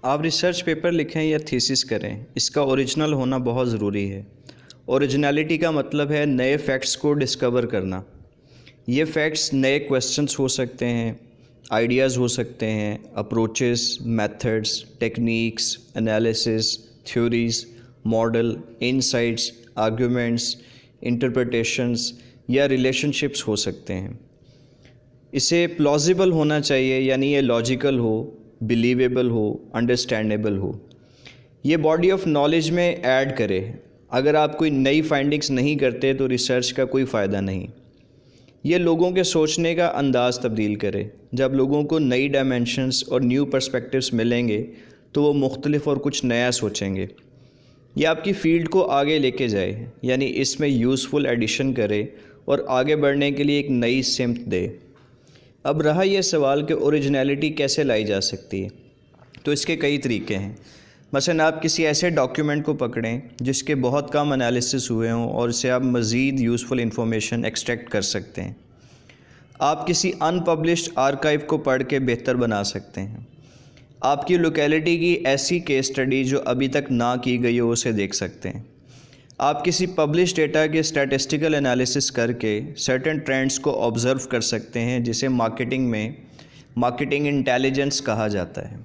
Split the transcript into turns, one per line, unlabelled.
आप research paper लिखें या थीसिस करें, इसका ओरिजिनल होना बहुत ज़रूरी है। ओरिजिनलिटी का मतलब है नए फैक्ट्स को डिस्कवर करना। ये फैक्ट्स नए क्वेश्चंस हो सकते हैं, आइडियाज़ हो सकते हैं, approaches, methods, techniques, analysis, theories, model, insights, arguments, interpretations या रिलेशनशिप्स हो सकते हैं। इसे प्लॉजिबल होना चाहिए, यानी ये लॉजिकल हो, बिलीवेबल हो, अंडरस्टैंडेबल हो। ये बॉडी ऑफ नॉलेज में ऐड करे। अगर आप कोई नई फाइंडिंग्स नहीं करते तो रिसर्च का कोई फ़ायदा नहीं। ये लोगों के सोचने का अंदाज़ तब्दील करे। जब लोगों को नई डायमेंशंस और न्यू पर्सपेक्टिव्स मिलेंगे तो वो मुख्तलिफ और कुछ नया सोचेंगे। ये आपकी फ़ील्ड को आगे लेके जाए, यानी इसमें यूज़फुल एडिशन करे और आगे बढ़ने के लिए एक नई सिमत दे। अब रहा यह सवाल कि ओरिजिनलिटी कैसे लाई जा सकती है, तो इसके कई तरीके हैं। मसलन आप किसी ऐसे डॉक्यूमेंट को पकड़ें जिसके बहुत कम एनालिसिस हुए हों और इससे आप मज़ीद यूज़फुल इंफॉर्मेशन एक्सट्रैक्ट कर सकते हैं। आप किसी अनपब्लिश्ड आर्काइव को पढ़ के बेहतर बना सकते हैं। आपकी लोकेलिटी की ऐसी केस स्टडी जो अभी तक ना की गई हो उसे देख सकते हैं। आप किसी पब्लिश डेटा के स्टैटिस्टिकल एनालिसिस करके सर्टेन ट्रेंड्स को ऑब्ज़र्व कर सकते हैं, जिसे मार्केटिंग में मार्केटिंग इंटेलिजेंस कहा जाता है।